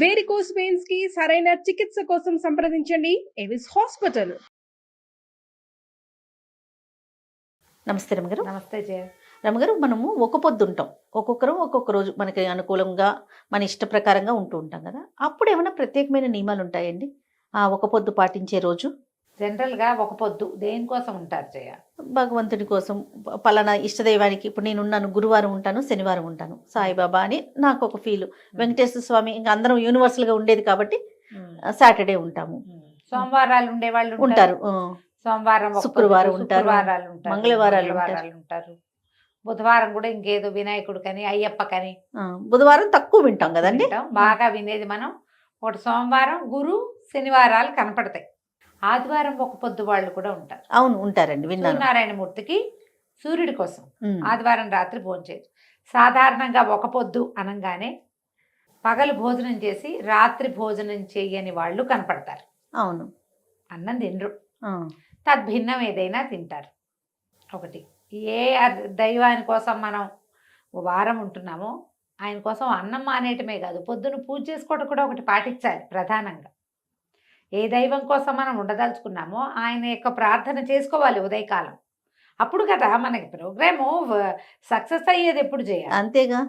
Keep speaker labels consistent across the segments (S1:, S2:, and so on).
S1: Varicose veins కి సరైన చికిత్స కోసం సంప్రదించండి ఎవిస్ హాస్పిటల్.
S2: నమస్తే రమగారు.
S3: నమస్తే జయ.
S2: రమగారు, మనము ఒక పొద్దు ఉంటాం, ఒక్కొక్కరు ఒక్కొక్క రోజు మనకి అనుకూలంగా మన ఇష్ట ప్రకారంగా ఉంటూ ఉంటాం కదా. అప్పుడు ఏమైనా ప్రత్యేకమైన నియమాలు ఉంటాయండి ఆ ఒక పొద్దు పాటించే రోజు?
S3: జనరల్గా ఒక పొద్దు దేనికోసం ఉంటారు జయ?
S2: భగవంతుడి కోసం, పలానా ఇష్టదైవానికి. ఇప్పుడు నేను ఉన్నాను, గురువారం ఉంటాను, శనివారం ఉంటాను, సాయిబాబా అని నాకు ఒక ఫీల్. వెంకటేశ్వర స్వామి ఇంకా అందరం యూనివర్సల్గా ఉండేది కాబట్టి సాటర్డే ఉంటాము.
S3: సోమవారాలు ఉండేవాళ్ళు
S2: ఉంటారు,
S3: సోమవారం
S2: శుక్రవారం ఉంటారు, మంగళవారాలు
S3: ఉంటారు, బుధవారం కూడా ఇంకేదో వినాయకుడు కని అయ్యప్ప కని.
S2: బుధవారం తక్కువ వింటాం కదండి,
S3: బాగా వినేది మనం. ఒకటి సోమవారం, గురు, శనివారాలు కనపడతాయి. ఆదివారం ఒక పొద్దు వాళ్ళు కూడా ఉంటారు.
S2: అవును, ఉంటారండి, విన్నాను.
S3: సూర్యనారాయణమూర్తికి సూర్యుడి కోసం ఆదివారం రాత్రి భోంచేయరు. సాధారణంగా ఒక పొద్దు అనగానే పగలు భోజనం చేసి రాత్రి భోజనం చేయని వాళ్ళు కనపడతారు.
S2: అవును,
S3: అన్నం తినరు, తద్భిన్నం ఏదైనా తింటారు. ఒకటి, ఏ దైవాని కోసం మనం వారం ఉంటున్నామో ఆయన కోసం అన్నం మానేయటమే కాదు, పొద్దున పూజ చేసుకోవడం కూడా ఒకటి పాటించాలి. ప్రధానంగా ఏ దైవం కోసం మనం ఉండదలుచుకున్నామో ఆయన యొక్క ప్రార్థన చేసుకోవాలి ఉదయకాలం. అప్పుడు కదా మనకి ప్రోగ్రాము సక్సెస్ అయ్యేది. ఎప్పుడు చేయాలి?
S2: అంతేగా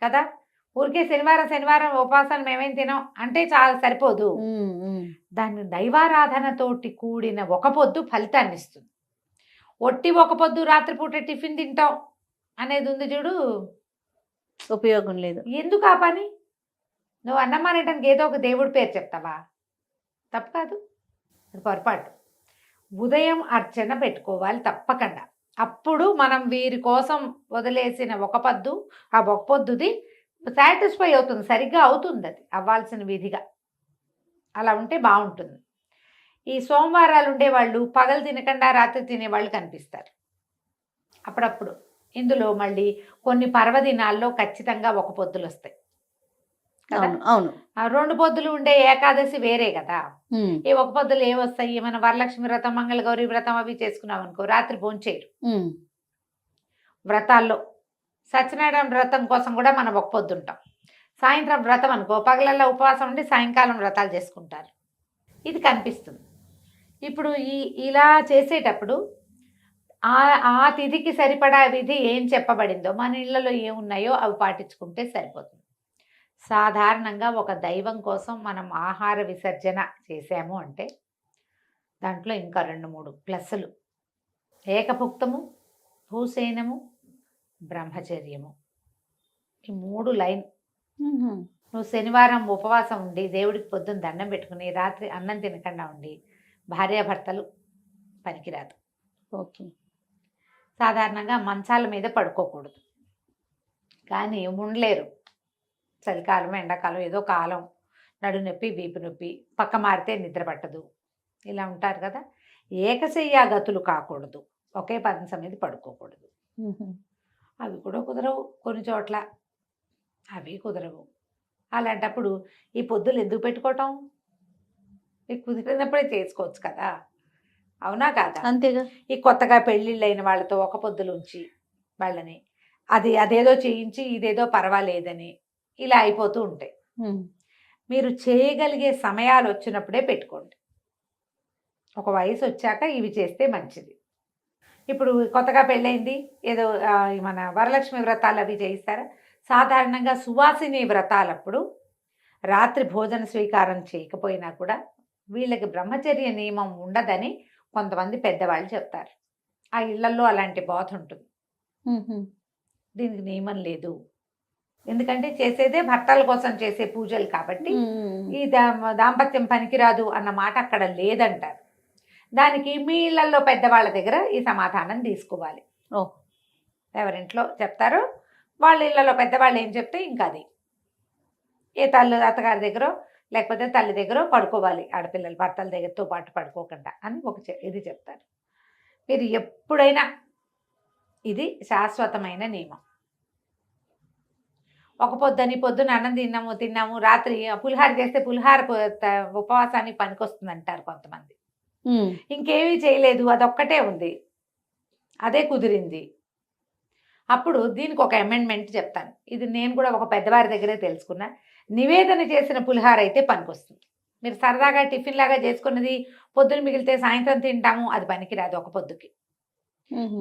S3: కదా. ఊరికే శనివారం ఉపాసన మేమేం తినాం అంటే చాలా సరిపోదు. దాన్ని దైవారాధనతోటి కూడిన ఒక పొద్దు ఫలితాన్ని ఇస్తుంది. ఒట్టి ఒక పొద్దు రాత్రిపూట టిఫిన్ తింటాం అనేది ఉంది చూడు,
S2: ఉపయోగం లేదు.
S3: ఎందుకు ఆ పని? నువ్వు అన్నం అనేటానికి ఏదో ఒక దేవుడి పేరు చెప్తావా? తప్పు కాదు, అది పొరపాటు. ఉదయం అర్చన పెట్టుకోవాలి తప్పకుండా. అప్పుడు మనం వీరి కోసం వదిలేసిన ఒక పొద్దు, ఆ ఒక పొద్దుది సాటిస్ఫై అవుతుంది, సరిగ్గా అవుతుంది, అది అవ్వాల్సిన విధిగా. అలా ఉంటే బాగుంటుంది. ఈ సోమవారాలు ఉండేవాళ్ళు పగలు తినకుండా రాత్రి తినేవాళ్ళు కనిపిస్తారు అప్పుడప్పుడు. ఇందులో మళ్ళీ కొన్ని పర్వదినాల్లో ఖచ్చితంగా ఒక పొద్దులు వస్తాయి కదా.
S2: అవును,
S3: ఆ 2 పొద్దులు ఉండే ఏకాదశి వేరే కదా. ఈ ఒక పొద్దులు ఏమొస్తాయి? మన వరలక్ష్మి వ్రతం, మంగళగౌరి వ్రతం అవి చేసుకున్నాం అనుకో, రాత్రి భోంచేయరు. వ్రతాల్లో సత్యనారాయణ వ్రతం కోసం కూడా మనం ఒక పొద్దు ఉంటాం. సాయంత్రం వ్రతం అనుకో, పగలల్లో ఉపవాసం ఉండి సాయంకాలం వ్రతాలు చేసుకుంటారు. ఇది కనిపిస్తుంది. ఇప్పుడు ఇలా చేసేటప్పుడు ఆ తిథికి సరిపడా విధి ఏం చెప్పబడిందో, మన ఇళ్లలో ఏమున్నాయో అవి పాటించుకుంటే సరిపోతుంది. సాధారణంగా ఒక దైవం కోసం మనం ఆహార విసర్జన చేసాము అంటే దాంట్లో ఇంకా 2-3 ప్లస్సులు. ఏకభుక్తము, భూసేనము, బ్రహ్మచర్యము, ఈ 3 లైన్. నువ్వు శనివారం ఉపవాసం ఉండి దేవుడికి పొద్దున్న దండం పెట్టుకుని రాత్రి అన్నం తినకుండా ఉండి భార్యాభర్తలు పనికిరాదు.
S2: ఓకే.
S3: సాధారణంగా మంచాల మీద పడుకోకూడదు, కానీ ఉండలేరు. చలికాలం, ఎండాకాలం, ఏదో కాలం, నడు నొప్పి, వీపు నొప్పి, పక్క మారితే నిద్ర పట్టదు, ఇలా ఉంటారు కదా. ఏకశయ్యా గతులు కాకూడదు, ఒకే పదం మీద పడుకోకూడదు. అవి కూడా కుదరవు కొన్ని చోట్ల, అవి కుదరవు. అలాంటప్పుడు ఈ పొద్దులు ఎందుకు పెట్టుకోవటం? మీకు కుదిరినప్పుడే చేసుకోవచ్చు కదా, అవునా కాదా?
S2: అంతేగా.
S3: ఈ కొత్తగా పెళ్ళిళ్ళు అయిన వాళ్ళతో ఒక పొద్దులు ఉంచి వాళ్ళని అదేదో చేయించి ఇదేదో పర్వాలేదని ఇలా అయిపోతూ ఉంటాయి. మీరు చేయగలిగే సమయాలు వచ్చినప్పుడే పెట్టుకోండి. ఒక వయసు వచ్చాక ఇవి చేస్తే మంచిది. ఇప్పుడు కొత్తగా పెళ్ళైంది, ఏదో మన వరలక్ష్మి వ్రతాలు అవి చేయిస్తారా? సాధారణంగా సువాసిని వ్రతాలప్పుడు రాత్రి భోజన స్వీకారం చేయకపోయినా కూడా వీళ్ళకి బ్రహ్మచర్య నియమం ఉండదని కొంతమంది పెద్దవాళ్ళు చెప్తారు. ఆ ఇళ్లలో అలాంటి బోధ ఉంటుంది. దీనికి నియమం లేదు, ఎందుకంటే చేసేదే భర్తల కోసం చేసే పూజలు కాబట్టి ఈ దాంపత్యం పనికిరాదు అన్న మాట అక్కడ లేదంటారు. దానికి మీ ఇళ్లలో పెద్దవాళ్ళ దగ్గర ఈ సమాధానం తీసుకోవాలి. ఎవరింట్లో చెప్తారో వాళ్ళ ఇళ్లలో పెద్దవాళ్ళు ఏం చెప్తే ఇంకా అది. ఏ అత్తగారి దగ్గర లేకపోతే తల్లి దగ్గర పడుకోవాలి ఆడపిల్లలు, భర్తల దగ్గరతో పాటు పడుకోకుండా అని ఇది చెప్తారు. మీరు ఎప్పుడైనా, ఇది శాశ్వతమైన నియమం. ఒక పొద్దున అన్నం తిన్నాము రాత్రి పులిహార చేస్తే పులిహార ఉపవాసానికి పనికొస్తుంది అంటారు కొంతమంది. ఇంకేమీ చేయలేదు, అదొక్కటే ఉంది, అదే కుదిరింది, అప్పుడు దీనికి ఒక అమెండ్మెంట్ చెప్తాను. ఇది నేను కూడా ఒక పెద్దవారి దగ్గరే తెలుసుకున్నా. నివేదన చేసిన పులిహార అయితే పనికొస్తుంది. మీరు సరదాగా టిఫిన్ లాగా చేసుకున్నది పొద్దున మిగిలితే సాయంత్రం తింటాము, అది పనికిరాదు ఒక పొద్దుకి.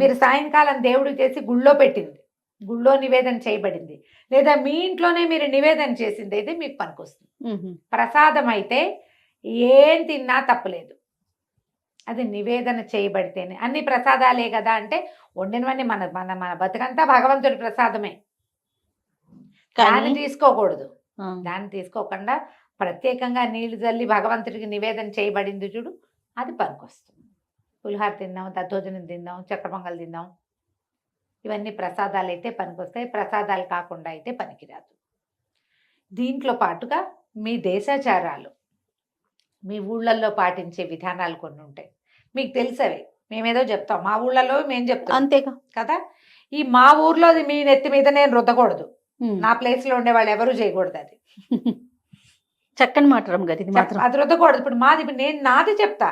S3: మీరు సాయంకాలం దేవుడికి చేసి గుళ్ళో పెట్టింది, గుళ్ళో నివేదన చేయబడింది, లేదా మీ ఇంట్లోనే మీరు నివేదన చేసింది అయితే మీకు పనికొస్తుంది. ప్రసాదం అయితే ఏం తిన్నా తప్పలేదు, అది నివేదన చేయబడితేనే. అన్ని ప్రసాదాలే కదా అంటే వండినవన్నీ మన మన మన బతుకంతా భగవంతుడి ప్రసాదమే, దాన్ని తీసుకోకూడదు. దాన్ని తీసుకోకుండా ప్రత్యేకంగా నీళ్లు చల్లి భగవంతుడికి నివేదన చేయబడింది చూడు, అది పనికొస్తుంది. పులిహార తిందాం, దద్దోజనం తిందాం, చక్కెర పొంగల్ తిందాం, ఇవన్నీ ప్రసాదాలు అయితే పనికొస్తాయి. ప్రసాదాలు కాకుండా అయితే పనికిరాదు. దీంట్లో పాటుగా మీ దేశాచారాలు, మీ ఊళ్ళల్లో పాటించే విధానాలు కొన్ని ఉంటాయి, మీకు తెలిసవి. మేమేదో చెప్తాం, మా ఊళ్ళలో మేము చెప్తాం
S2: అంతేగా
S3: కదా. ఈ మా ఊర్లో మీ నెత్తి మీద నేను రుద్దకూడదు, నా ప్లేస్లో ఉండే వాళ్ళు ఎవరు చేయకూడదు. అది
S2: చక్కని మాట రమ్మగారు, ఇది మాత్రం
S3: అది రుద్దకూడదు. ఇప్పుడు ఇప్పుడు నేను నాది చెప్తా,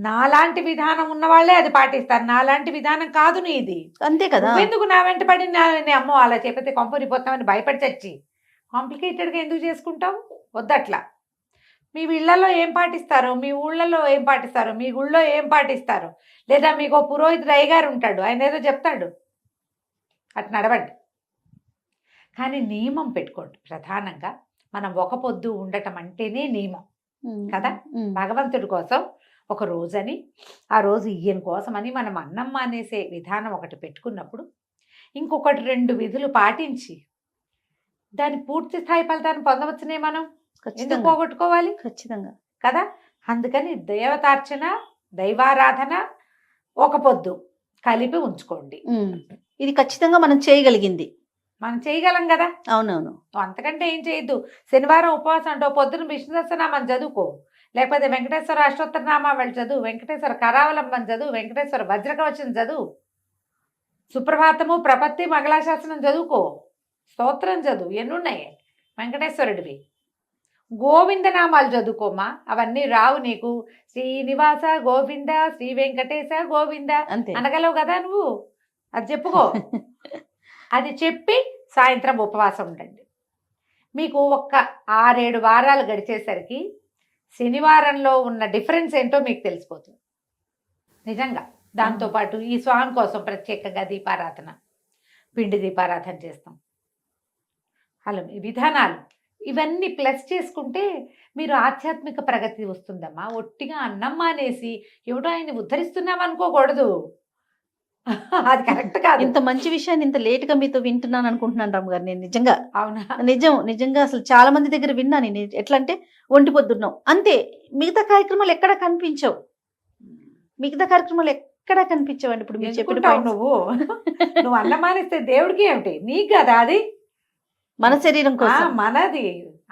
S3: నాలాంటి విధానం ఉన్న వాళ్ళే అది పాటిస్తారు, నాలాంటి విధానం కాదు నీది.
S2: అంతే కదా.
S3: ఎందుకు నా వెంట పడి అమ్మో అలా చెప్పితే కొంపరిపోతామని భయపడి చచ్చి కాంప్లికేటెడ్గా ఎందుకు చేసుకుంటావు? వద్దట్లా. మీ ఇళ్లలో ఏం పాటిస్తారు, మీ ఊళ్ళలో ఏం పాటిస్తారు, మీ గుళ్ళో ఏం పాటిస్తారు, లేదా మీకు పురోహితుడు అయ్యగారు ఉంటాడు, ఆయన ఏదో చెప్తాడు, అట్లా నడవండి. కానీ నియమం పెట్టుకోండి. ప్రధానంగా మనం ఒక పొద్దు ఉండటం అంటేనే నియమం కదా. భగవంతుడి కోసం ఒక రోజని, ఆ రోజు ఈయన కోసమని మనం అన్నం మానేసే విధానం ఒకటి పెట్టుకున్నప్పుడు, ఇంకొకటి 2 విధులు పాటించి దాని పూర్తి స్థాయి ఫలితాన్ని పొందవచ్చునే. మనం ఎందుకు పోగొట్టుకోవాలి?
S2: ఖచ్చితంగా
S3: కదా. అందుకని దేవతార్చన, దైవారాధన, ఒక పొద్దు కలిపి ఉంచుకోండి.
S2: ఇది ఖచ్చితంగా మనం చేయగలిగింది,
S3: మనం చేయగలం కదా.
S2: అవునవును.
S3: అంతకంటే ఏం చేయొద్దు. శనివారం ఉపవాసం అంటే పొద్దున విష్ణు సహస్రనామం చదువుకో, లేకపోతే వెంకటేశ్వర అష్టోత్తరనామాలు చదువు, వెంకటేశ్వర కరావలంబం చదువు, వెంకటేశ్వర వజ్రకవచనం చదువు, సుప్రభాతము, ప్రపత్తి, మంగళాశాసనం చదువుకో, స్తోత్రం చదువు, ఎన్నున్నాయి వెంకటేశ్వరుడివి. గోవిందనామాలు చదువుకోమా, అవన్నీ రావు నీకు. శ్రీనివాస గోవింద, శ్రీ వెంకటేశ గోవింద అనగలవు కదా నువ్వు, అది చెప్పుకో. అది చెప్పి సాయంత్రం ఉపవాసం ఉండండి. మీకు ఒక్క 6-7 వారాలు గడిచేసరికి శనివారంలో ఉన్న డిఫరెన్స్ ఏంటో మీకు తెలిసిపోతుంది నిజంగా. దాంతోపాటు ఈ స్వామి కోసం ప్రత్యేకంగా దీపారాధన, పిండి దీపారాధన చేస్తాం. అలా ఈ విధానాలు ఇవన్నీ ప్లస్ చేసుకుంటే మీరు ఆధ్యాత్మిక ప్రగతి వస్తుందమ్మా. ఒట్టిగా అన్నం మానేసి ఎవడో ఆయన్ని ఉద్ధరిస్తున్నాం అనుకోకూడదు, అది కరెక్ట్ కాదు.
S2: ఇంత మంచి విషయాన్ని ఇంత లేట్ గా మీతో వింటున్నాను అనుకుంటున్నాను రామ్ గారు. నేను నిజంగా,
S3: అవునా,
S2: నిజంగా అసలు చాలా మంది దగ్గర విన్నాను నేను. ఎట్లా అంటే ఒంటి పొద్దున్నాం అంతే, మిగతా కార్యక్రమాలు ఎక్కడా కనిపించవు, మిగతా కార్యక్రమాలు ఎక్కడా కనిపించవండి. ఇప్పుడు మీరు చెప్పిన
S3: నువ్వు అన్నం మానేస్తే దేవుడికి ఏమిటి, నీకు కదా అది,
S2: మన శరీరం కోసం,
S3: మనది.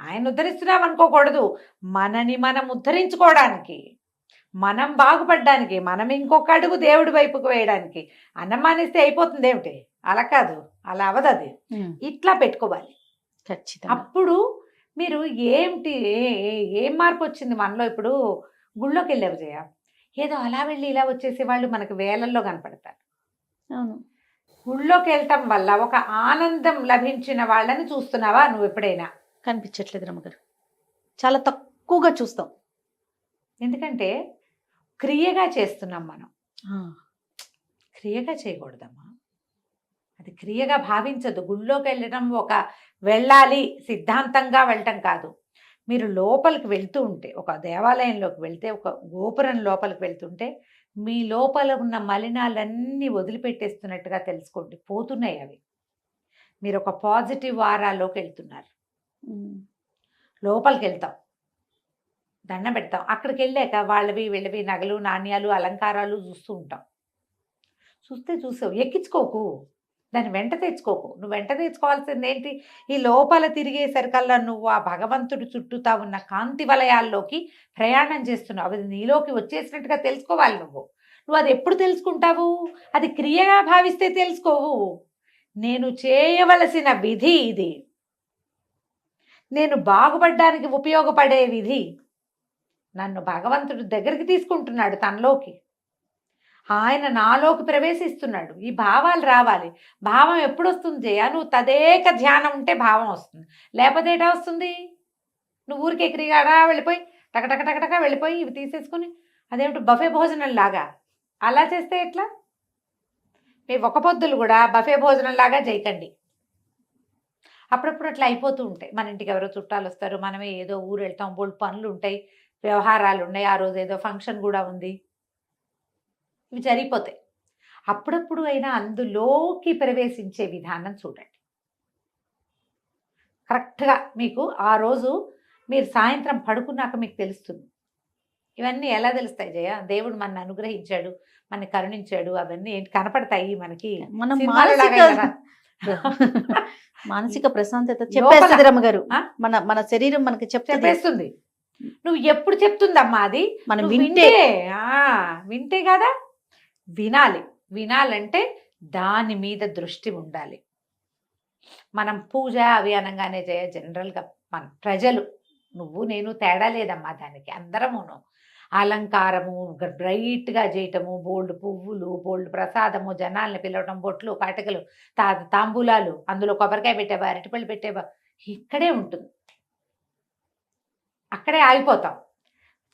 S3: ఆయన ఉద్ధరిస్తున్నాం అనుకోకూడదు, మనని మనం ఉద్ధరించుకోవడానికి, మనం బాగుపడడానికి, మనం ఇంకొక అడుగు దేవుడి వైపుకు వేయడానికి. అన్నం మానేస్తే అయిపోతుంది ఏమిటి? అలా కాదు, అలా అవదు. అది ఇట్లా పెట్టుకోవాలి
S2: ఖచ్చితంగా.
S3: అప్పుడు మీరు ఏమిటి ఏం మార్పు వచ్చింది మనలో? ఇప్పుడు గుళ్ళోకి వెళ్ళావు జయ, ఏదో అలా వెళ్ళి ఇలా వచ్చేసి వాళ్ళు మనకు వేలల్లో కనపడతారు.
S2: అవును,
S3: గుళ్ళోకి వెళ్ళటం వల్ల ఒక ఆనందం లభించిన వాళ్ళని చూస్తున్నావా నువ్వు ఎప్పుడైనా?
S2: కనిపించట్లేదు రమ్మగారు, చాలా తక్కువగా చూస్తాం.
S3: ఎందుకంటే క్రియగా చేస్తున్నాం మనం. క్రియగా చేయకూడదమ్మా, అది క్రియగా భావించదు. గుళ్ళోకి వెళ్ళడం ఒక వెళ్ళాలి సిద్ధాంతంగా వెళ్ళటం కాదు. మీరు లోపలికి వెళ్తూ ఉంటే, ఒక దేవాలయంలోకి వెళ్తే, ఒక గోపురం లోపలికి వెళ్తుంటే మీ లోపల ఉన్న మలినాలన్నీ వదిలిపెట్టేస్తున్నట్టుగా తెలుసుకోండి, పోతున్నాయి అవి. మీరు ఒక పాజిటివ్ వారాల్లోకి వెళ్తున్నారు. లోపలికి వెళ్తాం, దండం పెడతాం, అక్కడికి వెళ్ళాక వాళ్ళవి వీళ్ళవి నగలు, నాణ్యాలు, అలంకారాలు చూస్తూ ఉంటాం. చూసావు, ఎక్కించుకోకు, దాన్ని వెంట తెచ్చుకోకు. నువ్వు వెంట తెచ్చుకోవాల్సింది ఏంటి? ఈ లోపల తిరిగేసరికల్లా నువ్వు ఆ భగవంతుడి చుట్టూతా ఉన్న కాంతి వలయాల్లోకి ప్రయాణం చేస్తున్నావు. అది నీలోకి వచ్చేసినట్టుగా తెలుసుకోవాలి. నువ్వు అది ఎప్పుడు తెలుసుకుంటావు? అది క్రియగా భావిస్తే తెలుసుకోవు. నేను చేయవలసిన విధి ఇది, నేను బాగుపడడానికి ఉపయోగపడే విధి. నన్ను భగవంతుడి దగ్గరికి తీసుకుంటున్నాడు తనలోకి. ఆయన నాలోకి ప్రవేశిస్తున్నాడు. ఈ భావాలు రావాలి. భావం ఎప్పుడు వస్తుంది జయ? నువ్వు తదేక ధ్యానం ఉంటే భావం వస్తుంది. లేకపోతే ఏటా వస్తుంది? నువ్వు ఊరికి ఎగిరిగాడా వెళ్ళిపోయి టకటక టకటక వెళ్ళిపోయి ఇవి తీసేసుకుని అదేమిటి బఫే భోజనం లాగా అలా చేస్తే ఎట్లా? మీ ఒక పొద్దులు కూడా బఫే భోజనం లాగా చేయకండి. అప్పుడప్పుడు అట్లా అయిపోతూ ఉంటాయి. మన ఇంటికి ఎవరో చుట్టాలు వస్తారు, మనమే ఏదో ఊరు వెళ్తాం, బోల్డ్ పనులు ఉంటాయి, వ్యవహారాలు ఉన్నాయి, ఆ రోజు ఏదో ఫంక్షన్ కూడా ఉంది, ఇవి జరిగిపోతాయి. అప్పుడప్పుడు అయినా అందులోకి ప్రవేశించే విధానం చూడండి. కరెక్ట్గా మీకు ఆ రోజు మీరు సాయంత్రం పడుకున్నాక మీకు తెలుస్తుంది. ఇవన్నీ ఎలా తెలుస్తాయి జయ? దేవుడు మన అనుగ్రహించాడు, మన కరుణించాడు, అవన్నీ ఏంటి కనపడతాయి మనకి.
S2: మనం
S3: సినిమాలలాగా
S2: మానసిక
S3: కదా.
S2: మానసిక ప్రశాంతత చెప్పేస్తుంది రమ్మగారు.
S3: ఆ?
S2: మన మన శరీరం మనకి చెప్పేస్తుంది.
S3: చెప్పేస్తుంది. నువ్వు ఎప్పుడు చెప్తుందమ్మా అది?
S2: మనం
S3: నువ్వు
S2: వింటే
S3: వింటే కదా. వినాలి. వినాలంటే దాని మీద దృష్టి ఉండాలి. మనం పూజ అవి అనగానే జయ జనరల్గా మన ప్రజలు, నువ్వు నేను తేడా లేదమ్మా దానికి, అందరమును అలంకారము బ్రైట్గా చేయటము, బోల్డ్ పువ్వులు, బోల్డ్ ప్రసాదము, జనాల్ని పిలవటం, బొట్లు, కాటకలు, తాంబూలాలు, అందులో కొబ్బరికాయ పెట్టేవా, అరటిపళ్ళు పెట్టేవా, ఇక్కడే ఉంటుంది. అక్కడే ఆగిపోతాం.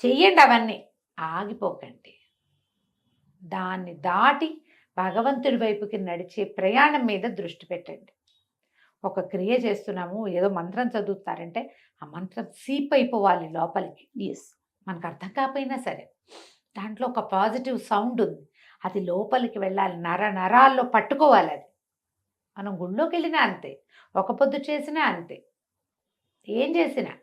S3: చెయ్యండి అవన్నీ, ఆగిపోకండి. దాన్ని దాటి భగవంతుడి వైపుకి నడిచే ప్రయాణం మీద దృష్టి పెట్టండి. ఒక క్రియ చేస్తున్నాము, ఏదో మంత్రం చదువుతారంటే ఆ మంత్రం సీప్ అయిపోవాలి లోపలికి.
S2: ఎస్,
S3: మనకు అర్థం కాకపోయినా సరే దాంట్లో ఒక పాజిటివ్ సౌండ్ ఉంది, అది లోపలికి వెళ్ళాలి, నరాల్లో పట్టుకోవాలి. అది మనం గుళ్ళోకి వెళ్ళినా అంతే, ఒక పొద్దు చేసినా అంతే, ఏం చేసినా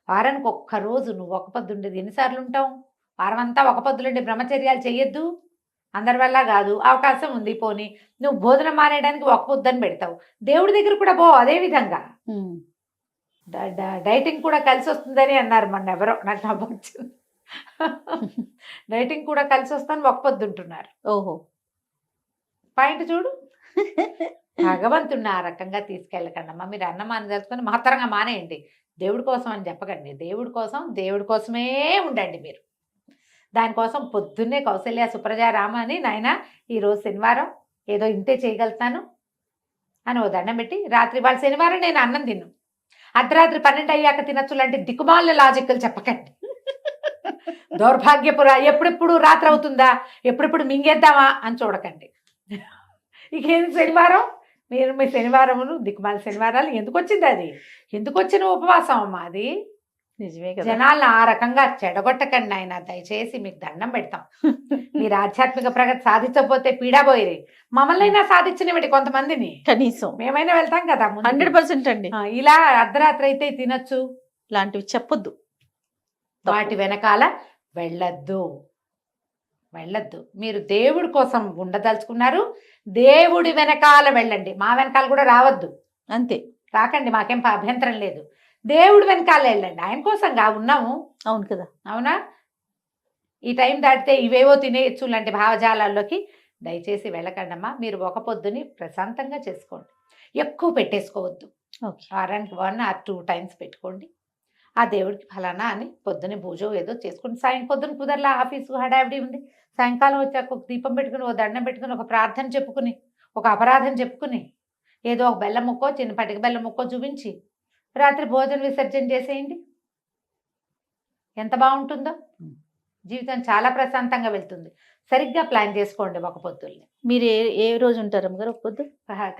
S3: వారానికి ఒక్కరోజు నువ్వు ఒక పొద్దు ఉండేది ఎన్నిసార్లు ఉంటావు? వారం అంతా ఒక పొద్దులుండి బ్రహ్మచర్యాలు చెయ్యొద్దు, అందరి వల్ల కాదు, అవకాశం ఉంది. పోనీ నువ్వు భోజనం మానేయడానికి ఒక పొద్దుని పెడతావు, దేవుడి దగ్గర కూడా పో. అదే విధంగా డైటింగ్ కూడా కలిసి వస్తుందని అన్నారు మొన్న ఎవరో, నాకు నవ్వొచ్చింది. డైటింగ్ కూడా కలిసి వస్తాను ఒక పొద్దు ఉంటున్నారు.
S2: ఓహో,
S3: పాయింట్ చూడు. భగవంతుడిని ఆ రకంగా తీసుకెళ్ళకండి అమ్మా. మీరు అన్నం తెలుసుకొని మహత్తరంగా మానేయండి. దేవుడి కోసం అని చెప్పకండి. దేవుడి కోసమే ఉండండి మీరు. దానికోసం పొద్దున్నే కౌశల్య, సుప్రజ, రామ అని నాయన ఈరోజు శనివారం ఏదో ఇంతే చేయగలుగుతాను అని ఓ దండం పెట్టి, రాత్రి వాళ్ళ శనివారం నేను అన్నం తిన్ను, అర్ధరాత్రి 12 అయ్యాక తినచ్చు లాంటి దిక్కుమాల లాజిక్లు చెప్పకండి. దౌర్భాగ్యపుర ఎప్పుడెప్పుడు రాత్రి అవుతుందా, ఎప్పుడెప్పుడు మింగేద్దామా అని చూడకండి. ఇకేంది శనివారం, మీరు మీ శనివారమును దిక్కుమాల శనివారాలు ఎందుకు వచ్చింది? అది ఎందుకు వచ్చిన ఉపవాసం అమ్మా అది?
S2: నిజమే కదా.
S3: జనాలను ఆ రకంగా చెడగొట్టకండి ఆయన, దయచేసి మీకు దండం పెడతాం. మీరు ఆధ్యాత్మిక ప్రగతి సాధించకపోతే పీడాపోయి మమ్మల్ని అయినా సాధించినవి కొంతమందిని,
S2: కనీసం
S3: మేమైనా వెళ్తాం కదా.
S2: 100% అండి.
S3: ఇలా అర్ధరాత్రి అయితే తినొచ్చు
S2: ఇలాంటివి చెప్పొద్దు.
S3: వాటి వెనకాల వెళ్ళొద్దు. మీరు దేవుడి కోసం ఉండదలుచుకున్నారు, దేవుడి వెనకాల వెళ్ళండి. మా వెనకాల కూడా రావద్దు,
S2: అంతే.
S3: రాకండి, మాకేం అభ్యంతరం లేదు. దేవుడి వెనకాల వెళ్ళండి, ఆయన కోసంగా ఉన్నాము.
S2: అవును కదా.
S3: అవునా? ఈ టైం దాటితే ఇవేవో తినేయచ్చు లాంటి భావజాలాల్లోకి దయచేసి వెళ్ళకండి అమ్మా. మీరు ఒక పొద్దుని ప్రశాంతంగా చేసుకోండి, ఎక్కువ పెట్టేసుకోవద్దు.
S2: ఓకే,
S3: వారానికి 1 or 2 times పెట్టుకోండి. ఆ దేవుడికి ఫలానా అని పొద్దున్నే పూజ ఏదో చేసుకోండి. పొద్దున కుదరలా, ఆఫీసు హడావిడి ఉంది, సాయంకాలం వచ్చాక ఒక దీపం పెట్టుకుని, ఒక దండం పెట్టుకుని, ఒక ప్రార్థన చెప్పుకుని, ఒక అపరాధం చెప్పుకుని, ఏదో ఒక బెల్లం ముక్కో, చిన్న పటిక బెల్లం ముక్కో చూపించి రాత్రి భోజన విసర్జన చేసేయండి. ఎంత బాగుంటుందో జీవితం, చాలా ప్రశాంతంగా వెళ్తుంది. సరిగ్గా ప్లాన్ చేసుకోండి ఒక పొద్దుల్ని.
S2: మీరు ఏ రోజు ఉంటారు అమ్మగారు ఒక పొద్దు?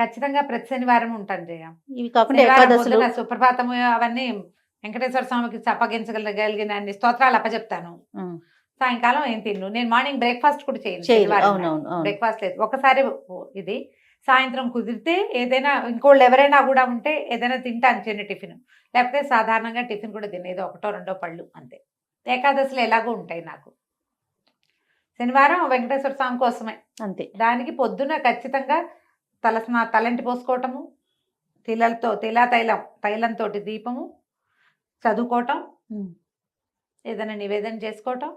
S3: ఖచ్చితంగా ప్రతి శనివారం ఉంటాను జయ.
S2: ఇవి కాకుండా ఏకాదశులు,
S3: సుప్రభాతము అవన్నీ వెంకటేశ్వర స్వామికి అప్పగించగలిగిన అన్ని స్తోత్రాలు అప్పచెప్తాను. సాయంకాలం ఏం తిన్ను. నేను మార్నింగ్ బ్రేక్ఫాస్ట్ కూడా చేయను. బ్రేక్ఫాస్ట్ లేదు. ఒకసారి ఇది సాయంత్రం కుదిరితే ఏదైనా, ఇంకోళ్ళు ఎవరైనా కూడా ఉంటే ఏదైనా తింటాను, చిన్న టిఫిన్. లేకపోతే సాధారణంగా టిఫిన్ కూడా తినేది 1-2 పళ్ళు అంతే. ఏకాదశిలో ఎలాగో ఉంటాయి నాకు. శనివారం వెంకటేశ్వర స్వామి కోసమే అంతే. దానికి పొద్దున ఖచ్చితంగా తలంటి పోసుకోవటము, తైలంతో దీపము, చదువుకోవటం, ఏదైనా నివేదన చేసుకోవటం,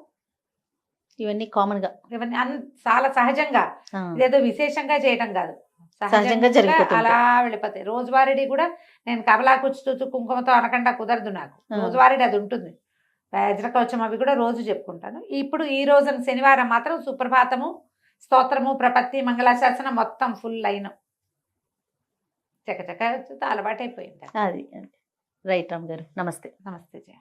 S2: ఇవన్నీ కామన్ గా,
S3: ఇవన్నీ చాలా సహజంగా, ఇదేదో విశేషంగా చేయటం కాదు,
S2: సహజంగా జరిగిపోతుంది.
S3: అలా వెళ్ళిపోతాయి. రోజువారీ కూడా నేను కమలా కూర్చు కుంకుమతో అనకుండా కుదరదు నాకు. రోజువారీ అది ఉంటుంది. వజ్రకవచం అవి కూడా రోజు చెప్పుకుంటాను. ఇప్పుడు ఈ రోజున శనివారం మాత్రం సుప్రభాతము, స్తోత్రము ప్రపత్తి మంగళాశాసనం మొత్తం ఫుల్ లైన్ చకచక అలవాటైపోయింది.
S2: అది రైట్ రామ్ గారు, నమస్తే.
S3: నమస్తే జయ.